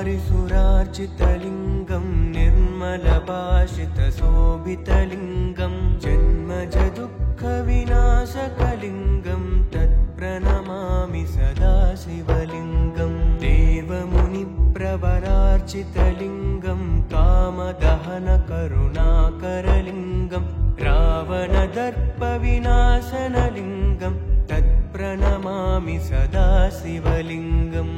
ब्रह्ममुरारिसुरार्चितलिङ्गं निर्मलभाषितशोभितलिङ्गं जन्मजदुःखविनाशकलिङ्गं तत्प्रणमामि सदा शिवलिङ्गं देवमुनिप्रवरार्चितलिङ्गं कामदहनकरुणाकरलिङ्गं रावणदर्पविनाशनलिङ्गं तत्प्रणमामि सदा शिवलिङ्गम्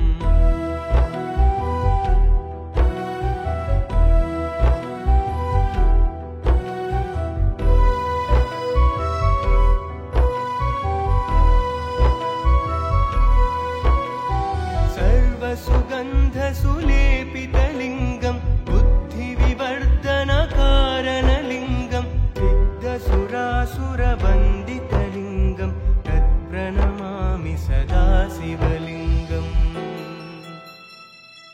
सर्वसुगन्धसुलेपितलिङ्गं बुद्धिविवर्धनकारणलिङ्गं सिद्धसुरासुरवन्दितलिङ्गं तत्प्रणमामि सदा शिवलिङ्गम्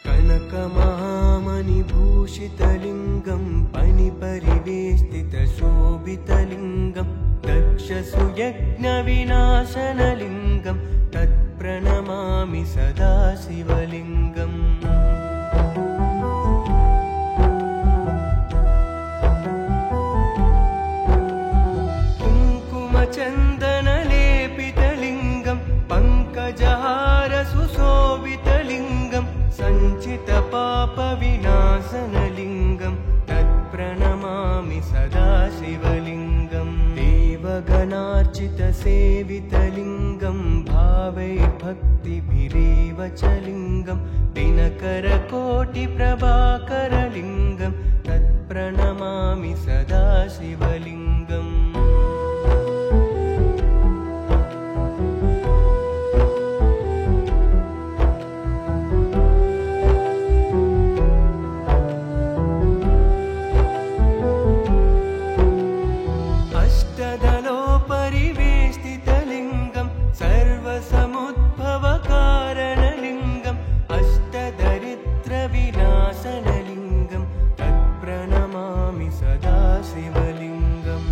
कनकमहामणिभूषितलिङ्गं फणिपरिवेष्टितशोभितलिङ्गं दक्षसुयज्ञविनाशनलिङ्गं तत्प्रणमामि सदा शिवलिङ्गम् कुङ्कुमचन्दनलेपितलिङ्गं पङ्कजहारसुशोभितलिङ्गं सञ्चितपापविनाशनलिङ्गं तत्प्रणमामि सदा शिवलिङ्गम् देवगणार्चितसेवितलिङ्गं भावैर्भक्तिभिरेव च लिङ्गं दिनकरकोटिप्रभाकरलिङ्गं तत्प्रणमामि सदा शिवलिङ्गम् अष्टदलोपरिवेष्टितलिङ्गं सर्वसमुद्भवकारणलिङ्गं अष्टदरिद्रविनाशनलिङ्गं तत्प्रणमामि सदा शिवलिङ्गम्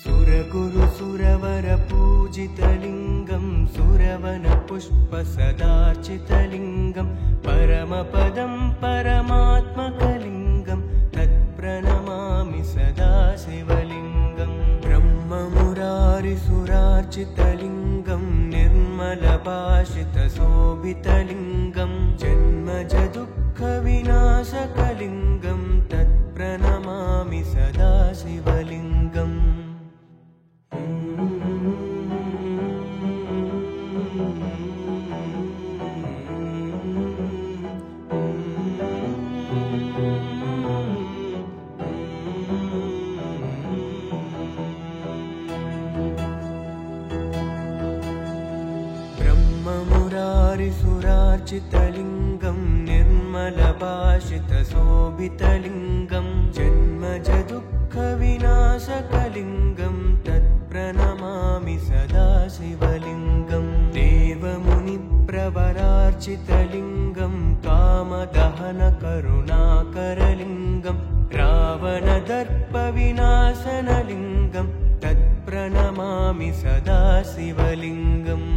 सुरगुरुसुरवरपूजितलिङ्गं सुरवनपुष्पसदार्चितलिङ्गं परमपदं परमात्मकलिङ्गं तत्प्रणमामि सदा शिवलिङ्गम् ब्रह्ममुरारिसुरार्चितलिङ्गं निर्मलभाषितशोभितलिङ्गं जन्मजदुःखविनाशकलिङ्गं तत्प्रणमामि सदा शिवलिङ्गम् ब्रह्ममुरारिसुरार्चितलिङ्गं निर्मलभाषितशोभितलिङ्गं जन्मजदुःखविनाशकलिङ्गं तत्प्रणमामि सदा शिवलिङ्गं देवमुनिप्रवरार्चितलिङ्गं कामदहनकरुणाकरलिङ्गं रावणदर्पविनाशनलिङ्गं तत्प्रणमामि सदा शिवलिङ्गम्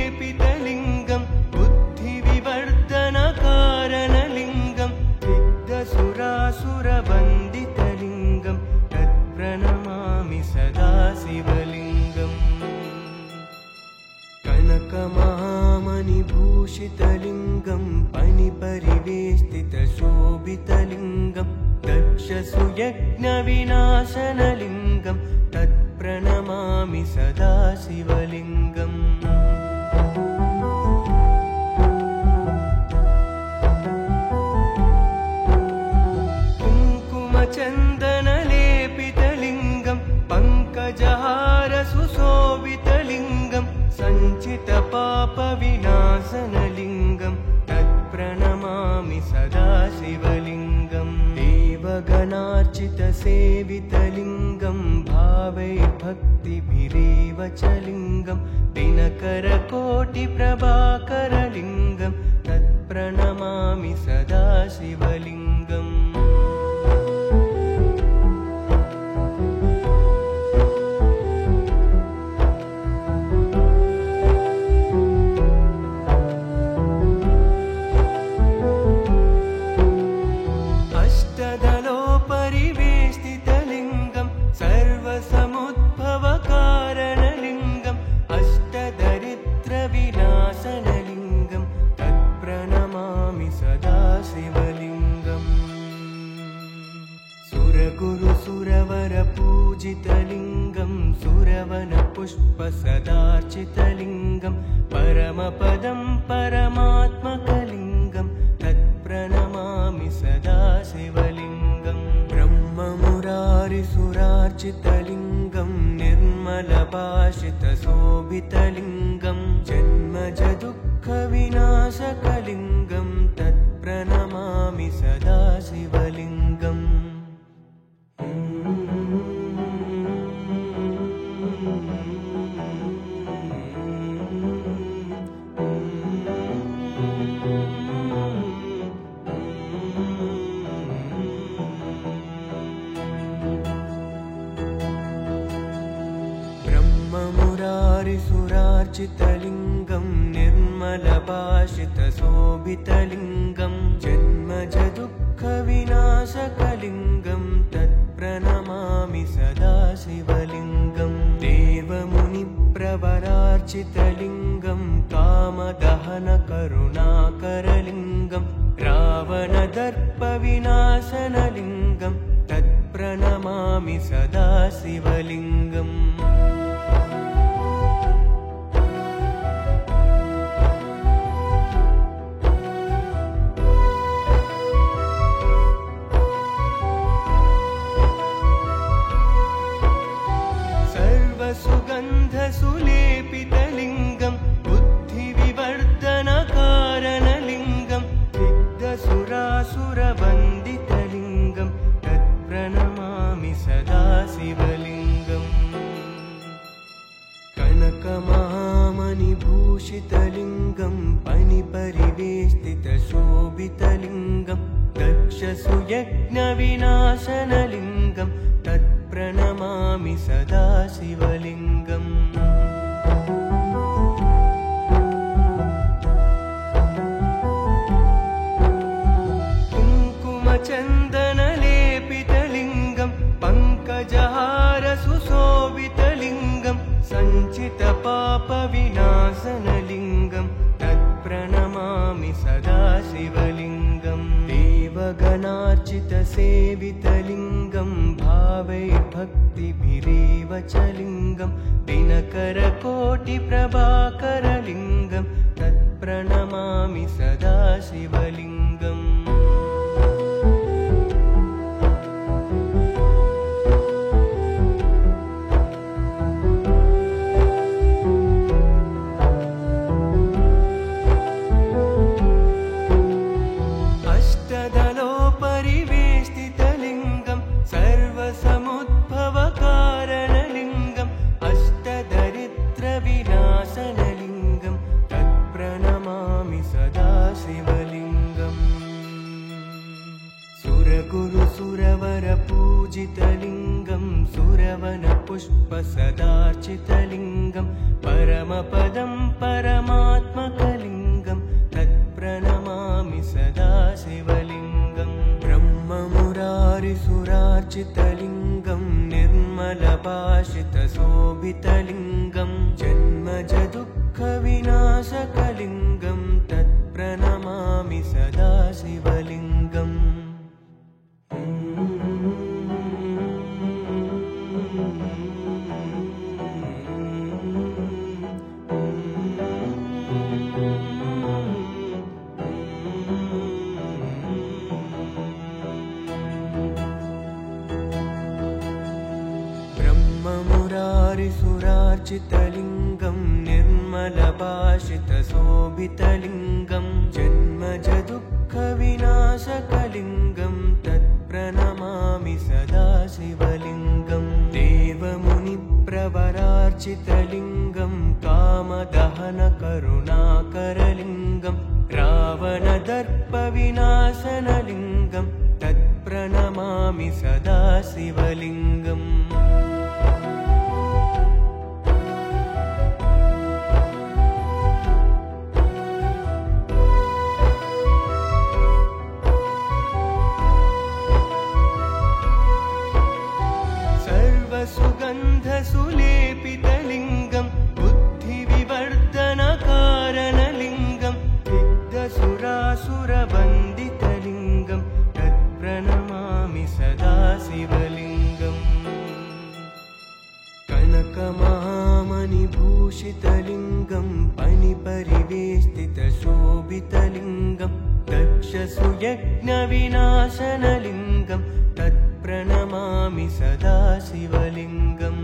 सर्वसुगन्धसुलेपितलिङ्गं बुद्धिविवर्धनकारणलिङ्गं सिद्धसुरासुरवन्दितलिङ्गं तत्प्रणमामि सदा शिवलिङ्गम् कनकमहामणिभूषितलिङ्गं फणिपरिवेष्टितशोभितलिङ्गं दक्षसुयज्ञविनाशनलिङ्गं तत्प्रणमामि सदा शिवलिङ्गम् कुङ्कुमचन्दनलेपितलिङ्गं पङ्कजहारसुशोभितलिङ्गं सञ्चितपापविनाशनलिङ्गं तत्प्रणमामि सदा शिवलिङ्गम् देवगणार्चितसेवितलिङ्गं भावैर्भक्तिभिरेव विरेव च लिङ्गं दिनकरकोटिप्रभाकरलिङ्गं तत्प्रणमामि सदा शिवलिङ्गम् अष्टदलोपरिवेष्टितलिङ्गं सर्वसमुद्भवकारणलिङ्गम् अष्टदरिद्रविनाशनलिङ्गं तत्प्रणमामि सदा शिवलिङ्गम् सुरगुरुसुरवरपूजितलिङ्गं सुरवनपुष्पसदार्चितलिङ्गं परमपदं परमात्मकलिङ्गं तत्प्रणमामि सदा शिवलिङ्गम् ब्रह्ममुरारिसुरार्चितलिङ्गं निर्मलभाषितशोभितलिङ्गं जन्मजदुःखविनाशकलिङ्गं तत्प्रणमामि सदा शिवलिङ्गम् ब्रह्ममुरारिसुरार्चितलिङ्गं निर्मलभाषितशोभितलिङ्गं जन्मजदुःखविनाशकलिङ्गं तत्प्रणमामि सदा शिवलिङ्गम् देवमुनिप्रवरार्चितलिङ्गं कामदहनकरुणाकरलिङ्गं रावणदर्पविनाशनलिङ्गं तत्प्रणमामि सदा शिवलिङ्गम् सर्वसुगन्धसुलेपितलिङ्गं बुद्धिविवर्धनकारणलिङ्गं सिद्धसुरासुरवन्दितलिङ्गं तत्प्रणमामि सदा शिवलिङ्गम् कनकमहामणिभूषितलिङ्गं फणिपरिवेष्टितशोभितलिङ्गं दक्षसुयज्ञविनाशनलिङ्गं तत्प्रणमामि सदा शिवलिङ्गम् कुङ्कुमचन्दनलेपितलिङ्गं पङ्कजहारसुशोभितलिङ्गं सञ्चितपापविनाशनलिङ्गं तत्प्रणमामि सदा शिवलिङ्गम् देवगणार्चितसेवितलिङ्गं भावैर्भक्तिभिरेव च लिङ्गं दिनकरकोटिप्रभाकरलिङ्गं तत्प्रणमामि सदा शिवलिङ्गम् अष्टदलोपरिवेष्टितलिङ्गं सर्वसमुद्भवकारणलिङ्गम् अष्टदरिद्रविनाशनलिङ्गं तत्प्रणमामि सदा शिवलिङ्गम् सुरगुरुसुरवरपूजितलिङ्गं सुरवनपुष्पसदार्चितलिङ्गं परमपदं परमात्मकलिङ्गं तत्प्रणमामि सदा शिवलिङ्गम् ब्रह्ममुरारिसुरार्चितलिङ्गं निर्मलभाषितशोभितलिङ्गं जन्मजदुःखविनाशकलिङ्गं तत्प्रणमामि सदा शिवलिङ्गम् ब्रह्ममुरारिसुरार्चितलिङ्गं निर्मलभाषितशोभितलिङ्गं जन्मजदुःखविनाशकलिङ्गं तत्प्रणमामि सदा शिवलिङ्गम् देवमुनिप्रवरा सर्वसुगन्धसुलेपितलिङ्गं कामदहनकरुणाकरलिङ्गं रावणदर्पविनाशनलिङ्गं तत्प्रणमामि सदा शिवलिङ्गम्। सर्वसुगन्धसुलेपितलिङ्गं बुद्धिविवर्धनकारणलिङ्गं सिद्धसुरासुरवन्दितलिङ्गं तत्प्रणमामि सदा शिवलिङ्गम्। कनकमहामणिभूषितलिङ्गं फणिपरिवेष्टितशोभितलिङ्गं दक्षसुयज्ञविनाशनलिङ्गं तत्प्रणमामि सदा शिवलिङ्गम्।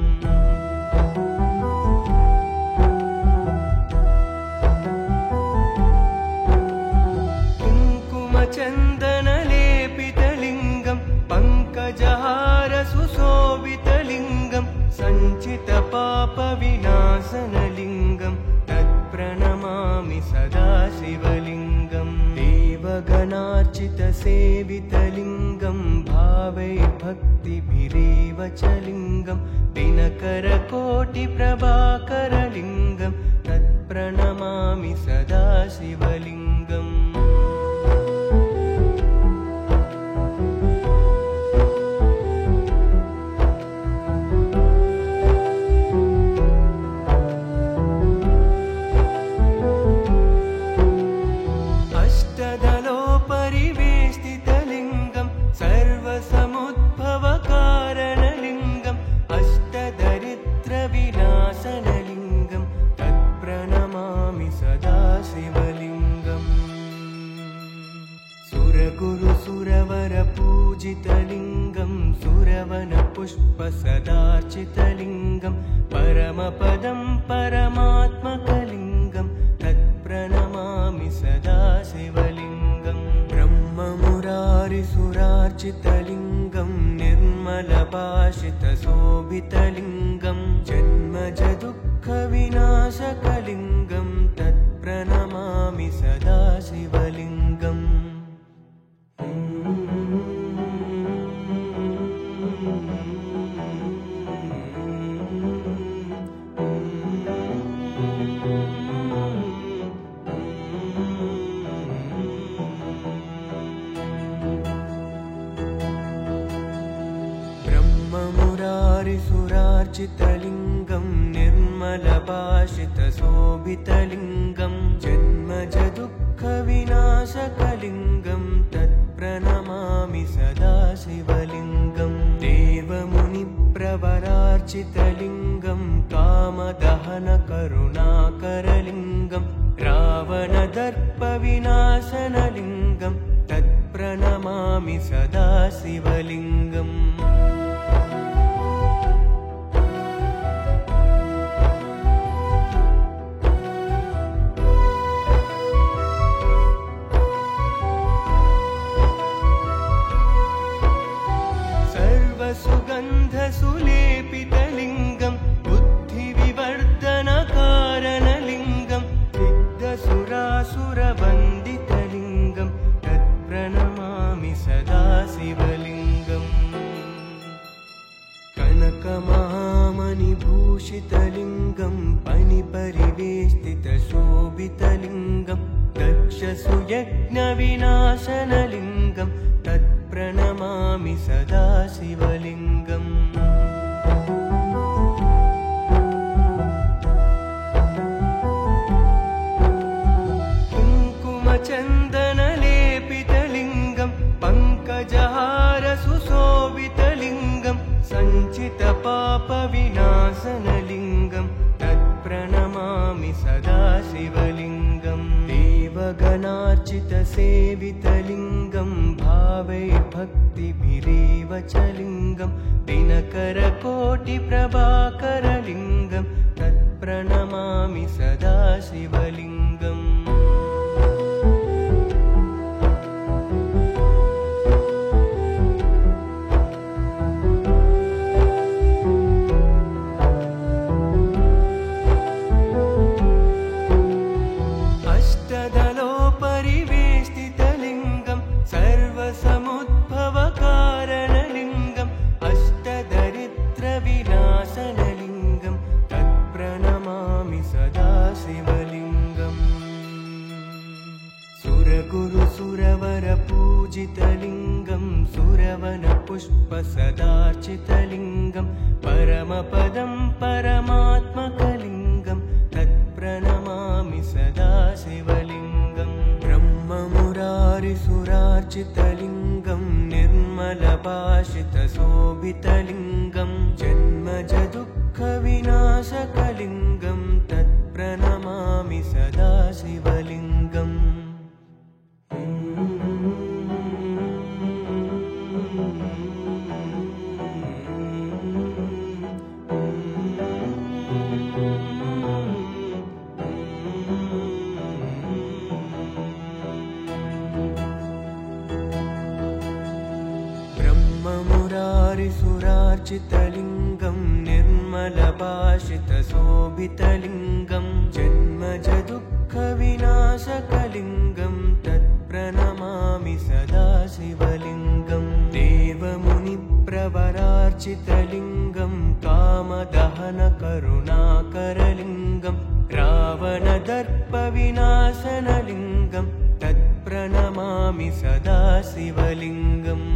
कुङ्कुमचन्दनलेपितलिङ्गं पङ्कजहारसुशोभितलिङ्गं सञ्चितपापविनाशनलिङ्गं तत्प्रणमामि सदा शिवलिङ्गम्। देवगणार्चितसेवितलिङ्गं भावैर्भक्तिभिरेव च लिङ्गं दिनकरकोटिप्रभाकरलिङ्गं तत्प्रणमामि सदा शिवलिङ्गम्। अष्टदलोपरिवेष्टितलिङ्गं सर्वसमुद्भवकारणलिङ्गं अष्टदरिद्रविनाशनलिङ्गं तत्प्रणमामि सदा शिवलिङ्गम्। सुरगुरुसुरवरपूजितलिङ्गं सुरवनपुष्पसदार्चितलिङ्गं परमपदं परमात्मकलिङ्गं तत्प्रणमामि सदा शिवलिङ्गम्। ब्रह्ममुरारिसुरार्चितलिङ्गं निर्मलभाषितशोभितलिङ्गं जन्मजदुःखविनाशकलिङ्गं तत्प्रणमामि सदा शिवलिङ्गम्। ब्रह्ममुरारिसुरार्चितलिङ्गं निर्मलभाषितशोभितलिङ्गं जन्मजदुःखविनाशकलिङ्गं तत्प्रणमामि सदा शिवलिङ्गम्। देवमुनिप्रवरार्चितलिङ्गं कामदहनकरुणाकरलिङ्गं रावणदर्पविनाशनलिङ्गं तत्प्रणमामि सदा शिवलिङ्गम्। सर्वसुगन्धसुलेपितलिङ्गं बुद्धिविवर्धनकारणलिङ्गं सिद्धसुरासुरवन्दितलिङ्गं तत्प्रणमामि सदा शिवलिङ्गम्। कनकमहामणिभूषितलिङ्गं फणिपरिवेष्टितशोभितलिङ्गं दक्षसुयज्ञविनाशनलिङ्गं तत्प्रणमामि सदा शिवलिङ्गम्। कुङ्कुमचन्दनलेपितलिङ्गं पङ्कजहारसुशोभितलिङ्गं सञ्चितपापविनाशनलिङ्गं तत्प्रणमामि सदा शिवलिङ्गम्। देवगणार्चितसेवितलिङ्गं भावैर्भक्तिभिरेव च लिङ्गं दिनकरकोटिप्रभाकरलिङ्गं तत्प्रणमामि सदा शिवलिङ्गम्। सुरवनपुष्पसदार्चितलिङ्गं परमपदं परमात्मकलिङ्गं तत्प्रणमामि सदा शिवलिङ्गं ब्रह्ममुरारिसुरार्चितलिङ्गं निर्मलभाषितशोभितलिङ्गं जन्मजदुःखविनाशकलिङ्गं तत्प्रणमामि सदा शिवलिङ्गम् ब्रह्ममुरारिसुरार्चितलिङ्गं निर्मलभाषितशोभितलिङ्गं जन्मजदुःखविनाशकलिङ्गं तत्प्रणमामि सदा शिवलिङ्गं देवमुनिप्रवरार्चितलिङ्गं कामदहनकरुणाकरलिङ्गं रावणदर्पविनाशनलिङ्गं तत्प्रणमामि सदा शिवलिङ्गम्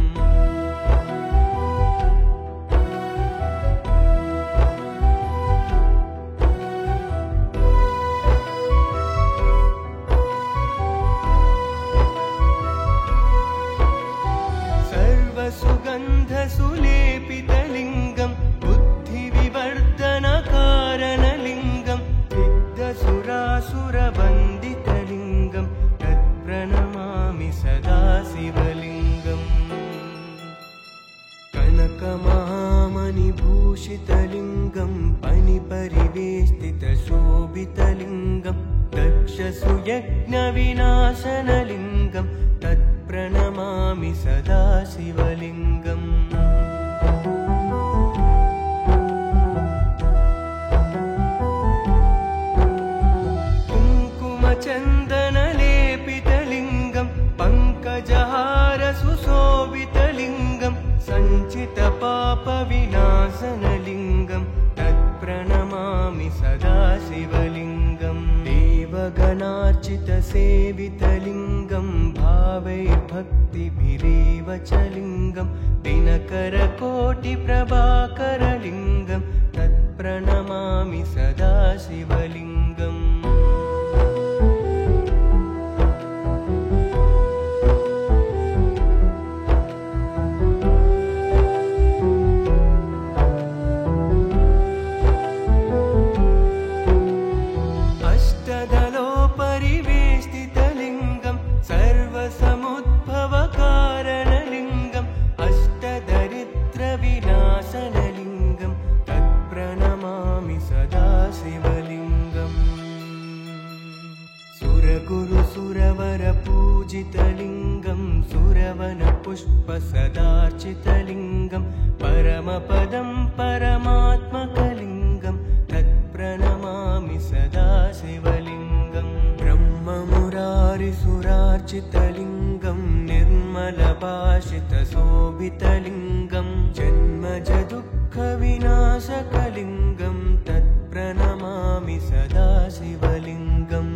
सुगन्धसुलेपितलिङ्गं बुद्धिविवर्धनकारणलिङ्गं सिद्धसुरासुरवन्दितलिङ्गं तत्प्रणमामि सदा शिवलिङ्गम् कनकमहामणिभूषितलिङ्गं फणिपरिवेष्टितशोभितलिङ्गं दक्षसुयज्ञविनाशनलिङ्गं तत्प्रणमामि सदा शिवलिङ्गम् कुङ्कुमचन्दनलेपितलिङ्गं पङ्कजहारसुशोभितलिङ्गं सञ्चितपापविनाशनलिङ्गं तत्प्रणमामि सदा शिवलिङ्गम् देवगणार्चितसेवितलिङ्गं भावैर्भक्तिभिरेव च लिङ्गं दिनकरकोटिप्रभाकरलिङ्गं तत्प्रणमामि सदा शिवलिङ्गम् परिवेष्टितलिङ्गं सर्वसमुद्भवकारणलिङ्गं अष्टदरिद्रविनाशनलिङ्गं तत्प्रणमामि सदा शिवलिङ्गम् सुरगुरुसुरवरपूजितलिङ्गं सुरवनपुष्पसदार्चितलिङ्गं परमपदं परमात्मकलिङ्गं तत्प्रणमामि सदा शिवलिङ्गम् ब्रह्ममुरारिसुरार्चितलिङ्गं निर्मलभाषितशोभितलिङ्गं जन्मजदुःखविनाशकलिङ्गं तत्प्रणमामि सदा शिवलिङ्गम्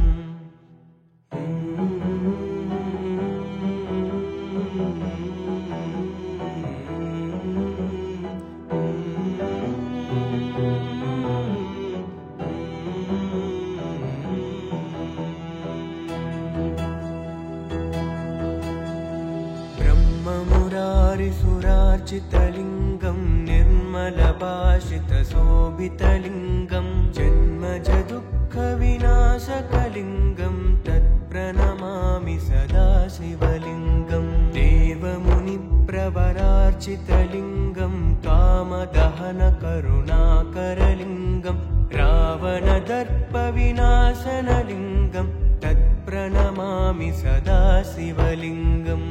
ब्रह्ममुरारिसुरार्चितलिङ्गं निर्मलभाषितशोभितलिङ्गं जन्मजदुःखविनाशकलिङ्गं तत्प्रणमामि सदा शिवलिङ्गं देवमुनिप्रवरार्चितलिङ्गं कामदहनकरुणाकरलिङ्गं रावणदर्पविनाशनलिङ्गं तत्प्रणमामि सदा शिवलिङ्गम्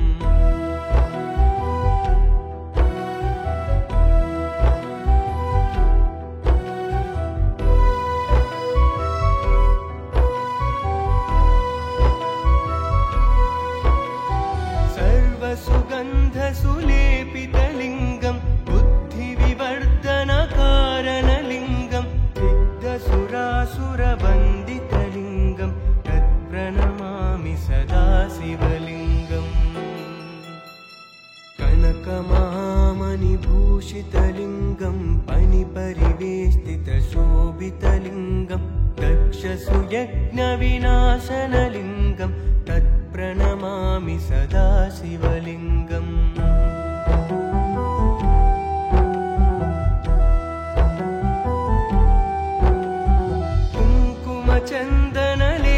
सुगन्धसुलेपितलिङ्गं बुद्धिविवर्धनकारणलिङ्गं सिद्धसुरासुरवन्दितलिङ्गं तत्प्रणमामि सदा शिवलिङ्गम् दक्षसुयज्ञविनाशनलिङ्गं तत्प्रणमामि सदा शिवलिङ्गम्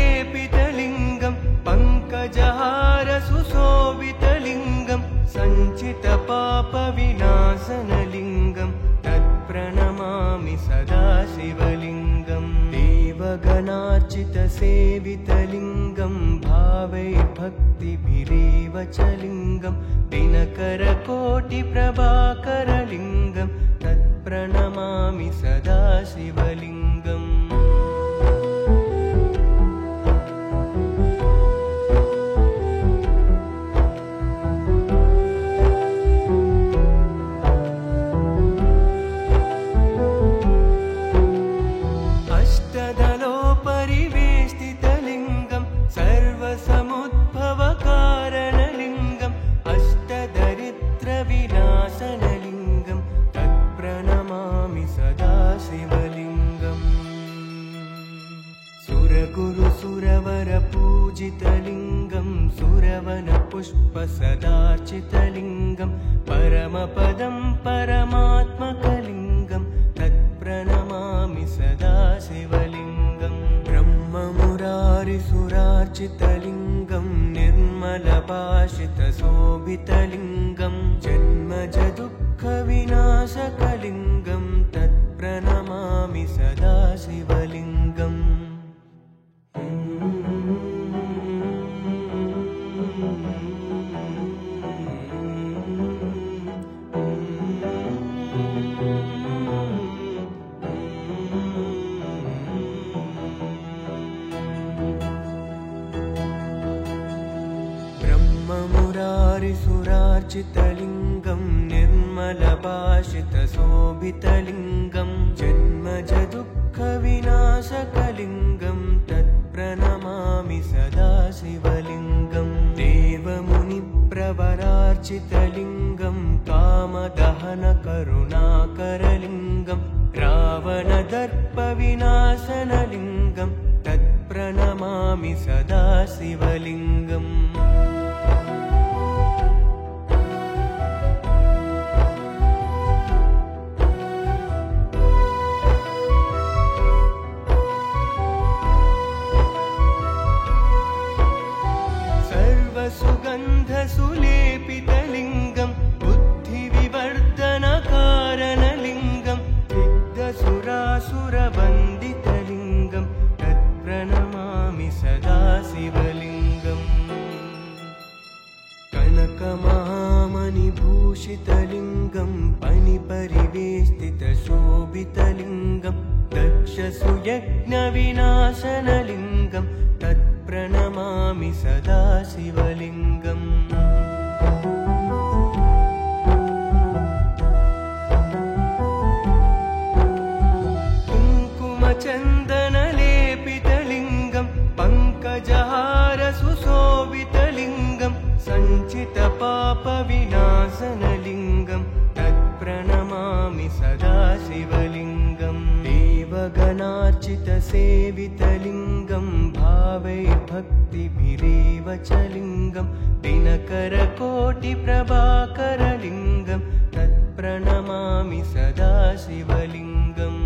कुङ्कुमचन्दनलेपितलिङ्गं पङ्कजहारसुशोभितलिङ्गं सञ्चितपापविनाशनलिङ्गं तत्प्रणमामि सदा शिवलिङ्गम् देवगणार्चितसेवितलिङ्गं भावैर्भक्तिभिरेव च लिङ्गं दिनकरकोटिप्रभाकरलिङ्गं तत्प्रणमामि सदा शिवलिङ्गम् अष्टदलोपरिवेष्टितलिङ्गं सर्वसमुद्भवकारणलिङ्गं अष्टदरिद्रविनाशनलिङ्गं तत्प्रणमामि सदा शिवलिङ्गम् सुरगुरुसुरवरपूजितलिङ्गं सुरवनपुष्पसदार्चितलिङ्गं परमपदं परमात्मकलिङ्गं तत्प्रणमामि सदा शिवलिङ्गम् ब्रह्ममुरारिसुरार्चितलिङ्गं निर्मलभाषितशोभितलिङ्गं जन्मजदुःखविनाशकलिङ्गं तत्प्रणमामि सदा शिवलिङ्गम् ब्रह्ममुरारिसुरार्चितलिङ्गं निर्मलभाषितशोभितलिङ्गं जन्मजदुःखविनाशकलिङ्गं तत्प्रणमामि सदा शिवलिङ्गम् देवमुनिप्रवरार्चितलिङ्गं कामदहनकरुणाकरलिङ्गं रावणदर्पविनाशनलिङ्गं तत्प्रणमामि सदा शिवलिङ्गम् सर्वसुगन्धसुलेपितलिङ्गं बुद्धिविवर्धनकारणलिङ्गं सिद्धसुरासुरवन्दितलिङ्गं तत्प्रणमामि सदा शिवलिङ्गम् कनकमहामणिभूषितलिङ्गं पणिपरिवेष्टितशोभितलिङ्गं दक्षसुयज्ञविनाशनलिङ्गं तत्प्रणमामि सदा शिवलिङ्गम् कुङ्कुमचन्दनलेपितलिङ्गं पङ्कजहारसुशोभितलिङ्गं सञ्चितपापविनाशनलिङ्गं तत्प्रणमामि सदा शिवलिङ्गम् देवगणार्चितसेवितलिङ्गं भावैर्भक्तिभिरेव च लिङ्गं दिनकरकोटिप्रभाकरलिङ्गं तत्प्रणमामि सदा शिवलिङ्गम्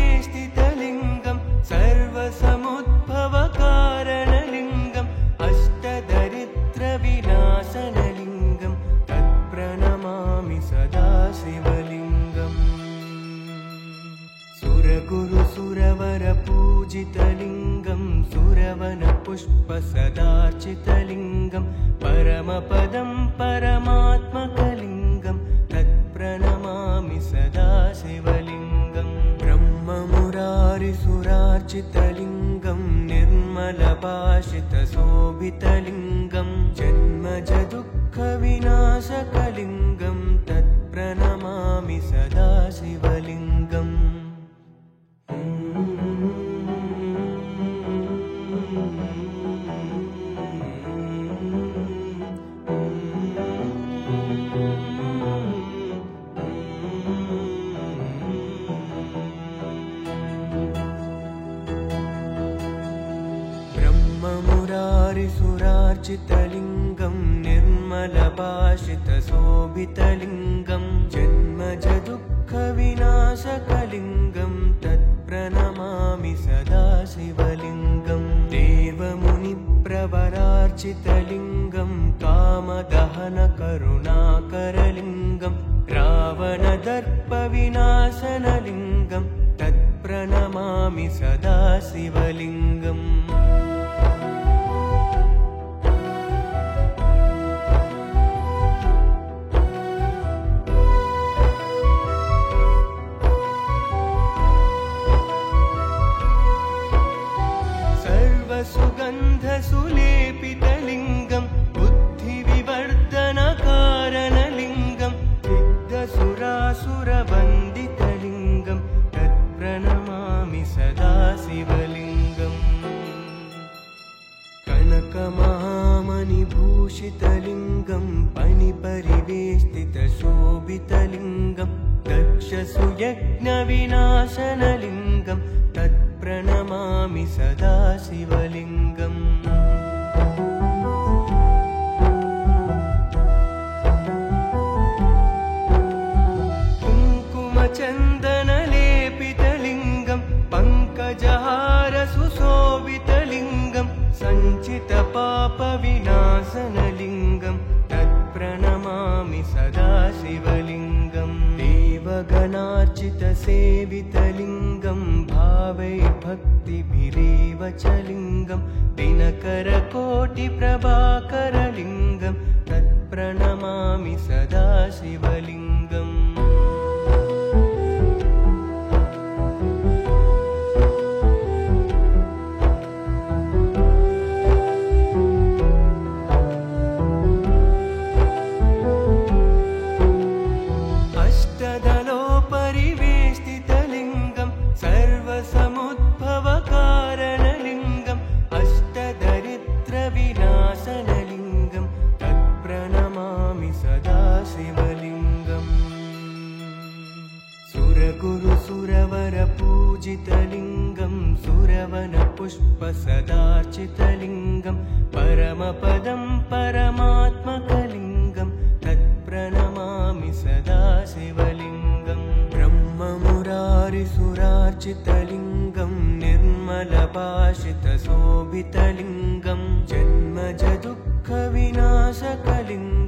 अष्टदलोपरिवेष्टितलिङ्गं सर्वसमुद्भवकारणलिङ्गं अष्टदरिद्रविनाशनलिङ्गं तत्प्रणमामि सदा शिवलिङ्गम् सुरगुरुसुरवरपूजितलिङ्गं सुरवनपुष्पसदार्चितलिङ्गं परमपदं परमात्मकलिङ्गं तत्प्रणमामि सदा शिवलिङ्गम् ब्रह्ममुरारिसुरार्चितलिङ्गं निर्मलभाषितशोभितलिङ्गं जन्मजदुःखविनाशकलिङ्गं तत्प्रणमामि सदा शिवलिङ्गम् ब्रह्ममुरारिसुरार्चितलिङ्गं निर्मलभाषितशोभितलिङ्गं जन्मजदुःखविनाशकलिङ्गं तत्प्रणमामि सदा शिवलिङ्गं देवमुनिप्रवरार्चितलिङ्गं कामदहनकरुणाकरलिङ्गं रावणदर्पविनाशनलिङ्गं तत्प्रणमामि सदा शिवलिङ्गम् सर्वसुगन्धसुलेपितलिङ्गं बुद्धिविवर्धनकारणलिङ्गं सिद्धसुरासुरवन्दितलिङ्गं तत्प्रणमामि सदा शिवलिङ्गम् कनकमहामणिभूषितलिङ्गं पणिपरिवेष्टितशोभितलिङ्गं दक्षसुयज्ञविनाशनलिङ्गं तत्प्रणमामि सदा शिवलिङ्गम् कुङ्कुमचन्दनलेपितलिङ्गं पङ्कजहारसुशोभितलिङ्गं सञ्चितपापविनाशनलिङ्गं तत्प्रणमामि सदा शिवलिङ्गं देवगणार्चितसेवितलिङ्गं भावैर्भक्तिभिरेव च लिङ्गं दिनकरकोटिप्रभाकरलिङ्गं तत्प्रणमामि सदा शिवलिङ्गम् अष्टदलोपरिवेष्टितलिङ्गं सर्वसमुद्भवकारणलिङ्गम् अष्टदरिद्रविनाशनलिङ्गं तत्प्रणमामि सदा शिवलिङ्गम् सुरगुरुसुरवरपूजितलिङ्गं सुरवनपुष्पसदार्चितलिङ्गं परमपदं परमात्मकलिङ्गं तत्प्रणमामि सदा शिवलिङ्गं ब्रह्ममुरारिसुरार्चितलिङ्गं निर्मलभाषितशोभितलिङ्गं जन्मजदुःखविनाशकलिङ्गं